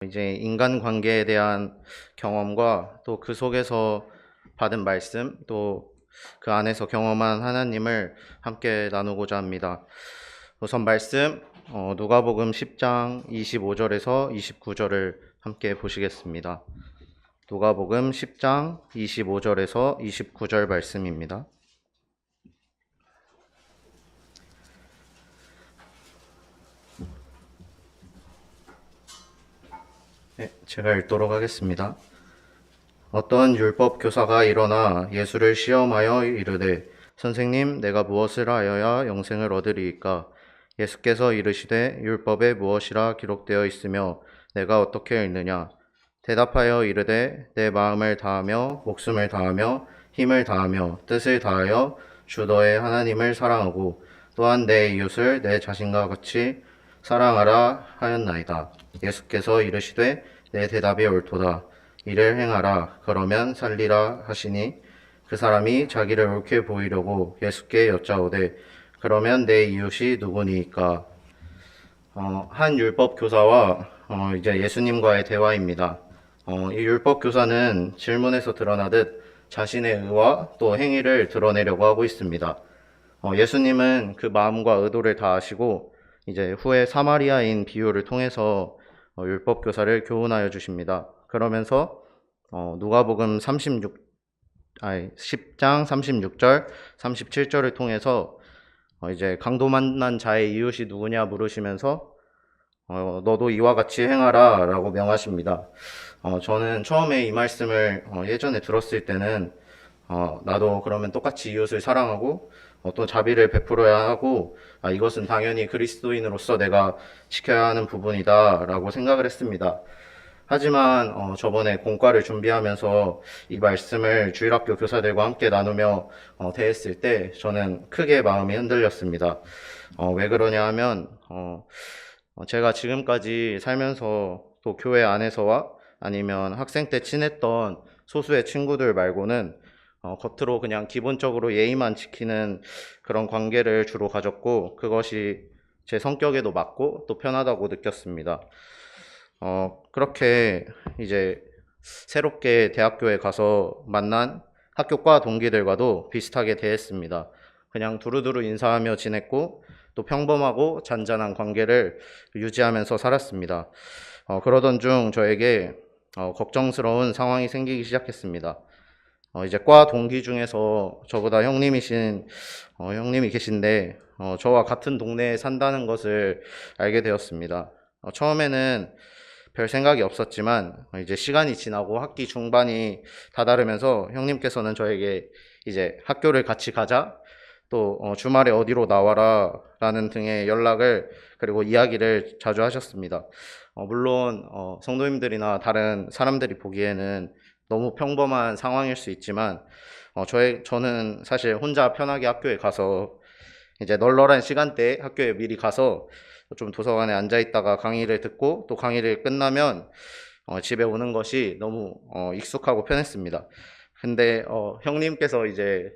이제 인간관계에 대한 경험과 또 그 속에서 받은 말씀, 또 그 안에서 경험한 하나님을 함께 나누고자 합니다. 우선 말씀, 누가복음 10장 25절에서 29절을 함께 보시겠습니다. 누가복음 10장 25절에서 29절 말씀입니다. 네, 제가 읽도록 하겠습니다. 어떤 율법 교사가 일어나 예수를 시험하여 이르되 선생님, 내가 무엇을 하여야 영생을 얻으리이까? 예수께서 이르시되 율법에 무엇이라 기록되어 있으며 내가 어떻게 읽느냐? 대답하여 이르되 내 마음을 다하며 목숨을 다하며 힘을 다하며 뜻을 다하여 주 너의 하나님을 사랑하고 또한 내 이웃을 내 자신과 같이 사랑하라 하였나이다. 예수께서 이르시되 내 대답이 옳도다. 이를 행하라. 그러면 살리라 하시니 그 사람이 자기를 옳게 보이려고 예수께 여짜오되 그러면 내 이웃이 누구니까? 한 율법 교사와 이제 예수님과의 대화입니다. 이 율법 교사는 질문에서 드러나듯 자신의 의와 또 행위를 드러내려고 하고 있습니다. 예수님은 그 마음과 의도를 다 아시고 이제 후에 사마리아인 비유를 통해서 율법 교사를 교훈하여 주십니다. 그러면서 누가복음 10장 36절, 37절을 통해서 이제 강도 만난 자의 이웃이 누구냐 물으시면서 너도 이와 같이 행하라 라고 명하십니다. 저는 처음에 이 말씀을 예전에 들었을 때는 나도 그러면 똑같이 이웃을 사랑하고 또 자비를 베풀어야 하고 이것은 당연히 그리스도인으로서 내가 지켜야 하는 부분이다 라고 생각을 했습니다. 하지만 저번에 공과를 준비하면서 이 말씀을 주일학교 교사들과 함께 나누며 대했을 때 저는 크게 마음이 흔들렸습니다. 왜 그러냐 하면 제가 지금까지 살면서 또 교회 안에서와 아니면 학생 때 친했던 소수의 친구들 말고는 겉으로 그냥 기본적으로 예의만 지키는 그런 관계를 주로 가졌고 그것이 제 성격에도 맞고 또 편하다고 느꼈습니다. 그렇게 이제 새롭게 대학교에 가서 만난 학교과 동기들과도 비슷하게 대했습니다. 그냥 두루두루 인사하며 지냈고 또 평범하고 잔잔한 관계를 유지하면서 살았습니다. 그러던 중 저에게 걱정스러운 상황이 생기기 시작했습니다. 이제 과 동기 중에서 저보다 형님이 계신데 저와 같은 동네에 산다는 것을 알게 되었습니다. 처음에는 별 생각이 없었지만 이제 시간이 지나고 학기 중반이 다다르면서 형님께서는 저에게 이제 학교를 같이 가자, 또 주말에 어디로 나와라 라는 등의 연락을 그리고 이야기를 자주 하셨습니다. 물론 성도님들이나 다른 사람들이 보기에는 너무 평범한 상황일 수 있지만 저는 사실 혼자 편하게 학교에 가서 이제 널널한 시간대에 학교에 미리 가서 좀 도서관에 앉아 있다가 강의를 듣고 또 강의를 끝나면 집에 오는 것이 너무 익숙하고 편했습니다. 근데 형님께서 이제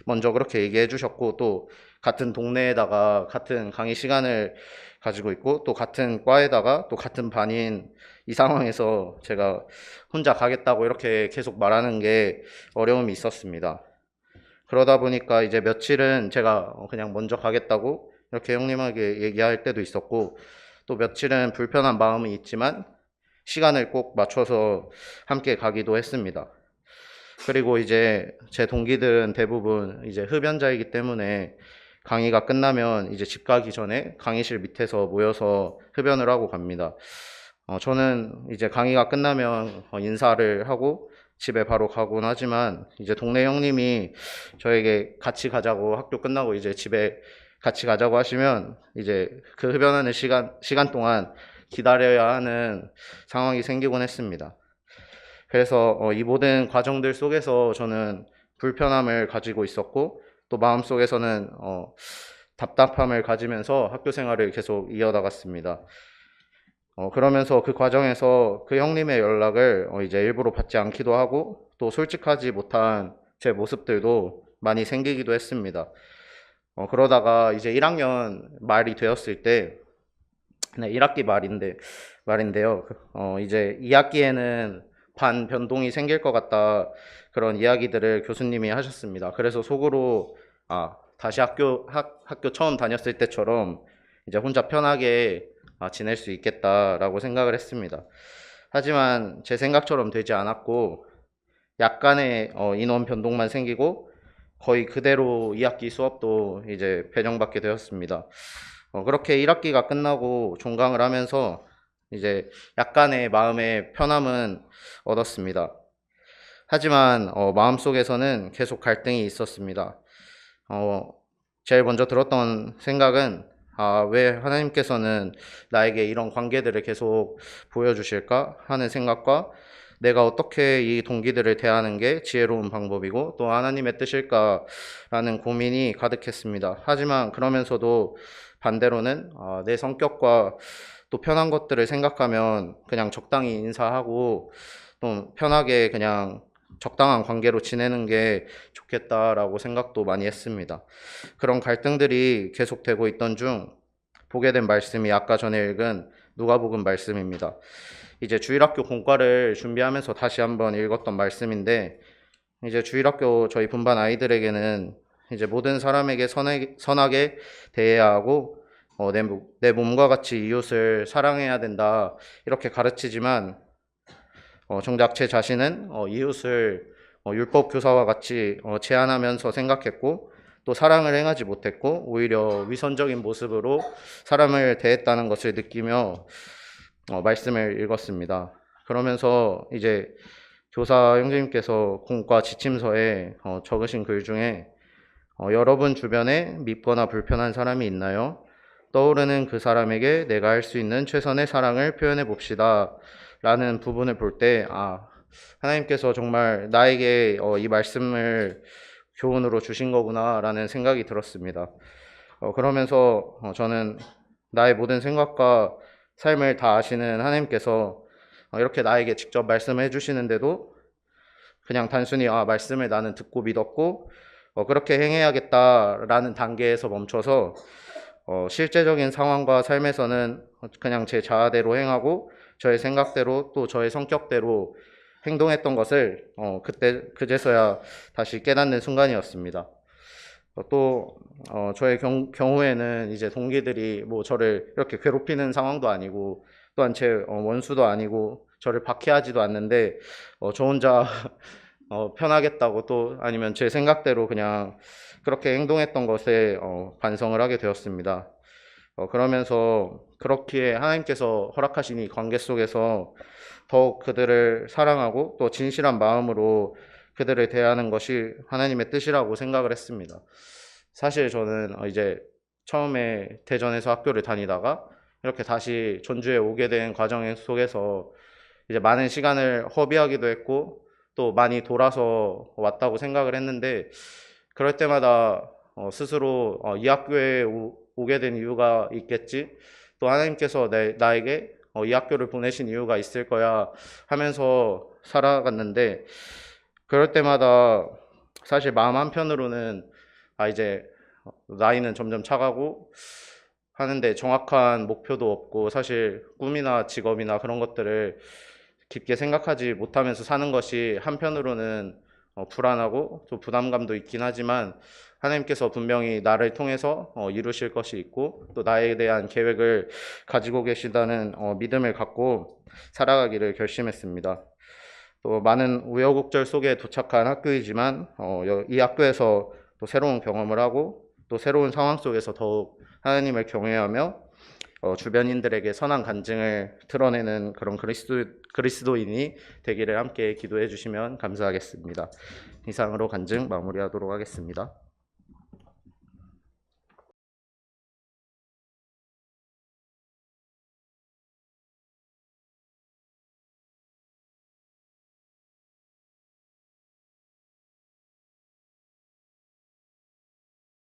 먼저 그렇게 얘기해 주셨고 또 같은 동네에다가 같은 강의 시간을 가지고 있고 또 같은 과에다가 또 같은 반인 이 상황에서 제가 혼자 가겠다고 이렇게 계속 말하는 게 어려움이 있었습니다. 그러다 보니까 이제 며칠은 제가 그냥 먼저 가겠다고 이렇게 형님에게 얘기할 때도 있었고 또 며칠은 불편한 마음이 있지만 시간을 꼭 맞춰서 함께 가기도 했습니다. 그리고 이제 제 동기들은 대부분 이제 흡연자이기 때문에 강의가 끝나면 이제 집 가기 전에 강의실 밑에서 모여서 흡연을 하고 갑니다. 저는 이제 강의가 끝나면 인사를 하고 집에 바로 가곤 하지만 이제 동네 형님이 저에게 같이 가자고 학교 끝나고 이제 집에 같이 가자고 하시면 이제 그 흡연하는 시간 동안 기다려야 하는 상황이 생기곤 했습니다. 그래서 이 모든 과정들 속에서 저는 불편함을 가지고 있었고 또 마음속에서는 답답함을 가지면서 학교 생활을 계속 이어나갔습니다. 그러면서 그 과정에서 그 형님의 연락을 이제 일부러 받지 않기도 하고 또 솔직하지 못한 제 모습들도 많이 생기기도 했습니다. 그러다가 이제 1학년 말이 되었을 때 네, 1학기 말인데요. 이제 2학기에는 반 변동이 생길 것 같다, 그런 이야기들을 교수님이 하셨습니다. 그래서 속으로 다시 학교 처음 다녔을 때처럼 이제 혼자 편하게 지낼 수 있겠다라고 생각을 했습니다. 하지만 제 생각처럼 되지 않았고, 약간의 인원 변동만 생기고 거의 그대로 2학기 수업도 이제 배정받게 되었습니다. 그렇게 1학기가 끝나고 종강을 하면서 이제 약간의 마음의 편함은 얻었습니다. 하지만 마음속에서는 계속 갈등이 있었습니다. 제일 먼저 들었던 생각은, 왜 하나님께서는 나에게 이런 관계들을 계속 보여주실까 하는 생각과, 내가 어떻게 이 동기들을 대하는 게 지혜로운 방법이고 또 하나님의 뜻일까라는 고민이 가득했습니다. 하지만 그러면서도 반대로는 내 성격과 또 편한 것들을 생각하면 그냥 적당히 인사하고 좀 편하게 그냥 적당한 관계로 지내는 게 좋겠다라고 생각도 많이 했습니다. 그런 갈등들이 계속되고 있던 중 보게 된 말씀이 아까 전에 읽은 누가복음 말씀입니다. 이제 주일학교 공과를 준비하면서 다시 한번 읽었던 말씀인데, 이제 주일학교 저희 분반 아이들에게는 이제 모든 사람에게 선하게 대해야 하고 내 몸과 같이 이웃을 사랑해야 된다, 이렇게 가르치지만 정작 제 자신은 이웃을 율법 교사와 같이 제한하면서 생각했고, 또 사랑을 행하지 못했고 오히려 위선적인 모습으로 사람을 대했다는 것을 느끼며 말씀을 읽었습니다. 그러면서 이제 교사 형제님께서 공과 지침서에 적으신 글 중에 여러분 주변에 밉거나 불편한 사람이 있나요? 떠오르는 그 사람에게 내가 할 수 있는 최선의 사랑을 표현해 봅시다 라는 부분을 볼 때, 하나님께서 정말 나에게 이 말씀을 교훈으로 주신 거구나 라는 생각이 들었습니다. 그러면서 저는 나의 모든 생각과 삶을 다 아시는 하나님께서 이렇게 나에게 직접 말씀해 주시는데도 그냥 단순히 말씀을 나는 듣고 믿었고 그렇게 행해야겠다라는 단계에서 멈춰서 실제적인 상황과 삶에서는 그냥 제 자아대로 행하고 저의 생각대로 또 저의 성격대로 행동했던 것을 그제서야 다시 깨닫는 순간이었습니다. 또 저의 경우에는 이제 동기들이 뭐 저를 이렇게 괴롭히는 상황도 아니고 또한 제 원수도 아니고 저를 박해하지도 않는데 저 혼자 편하겠다고 또 아니면 제 생각대로 그냥 그렇게 행동했던 것에 반성을 하게 되었습니다. 그러면서 그렇게 하나님께서 허락하신 이 관계 속에서 더욱 그들을 사랑하고 또 진실한 마음으로 그들을 대하는 것이 하나님의 뜻이라고 생각을 했습니다. 사실 저는 이제 처음에 대전에서 학교를 다니다가 이렇게 다시 전주에 오게 된 과정 속에서 이제 많은 시간을 허비하기도 했고 또 많이 돌아서 왔다고 생각을 했는데, 그럴 때마다 스스로 이 학교에 오게 된 이유가 있겠지, 또 하나님께서 나에게 이 학교를 보내신 이유가 있을 거야 하면서 살아갔는데, 그럴 때마다 사실 마음 한편으로는 이제 나이는 점점 차가고 하는데 정확한 목표도 없고 사실 꿈이나 직업이나 그런 것들을 깊게 생각하지 못하면서 사는 것이 한편으로는 불안하고 또 부담감도 있긴 하지만, 하나님께서 분명히 나를 통해서 이루실 것이 있고 또 나에 대한 계획을 가지고 계시다는 믿음을 갖고 살아가기를 결심했습니다. 또 많은 우여곡절 속에 도착한 학교이지만 이 학교에서 또 새로운 경험을 하고 또 새로운 상황 속에서 더욱 하나님을 경외하며 주변인들에게 선한 간증을 드러내는 그런 그리스도인이 되기를 함께 기도해 주시면 감사하겠습니다. 이상으로 간증 마무리하도록 하겠습니다.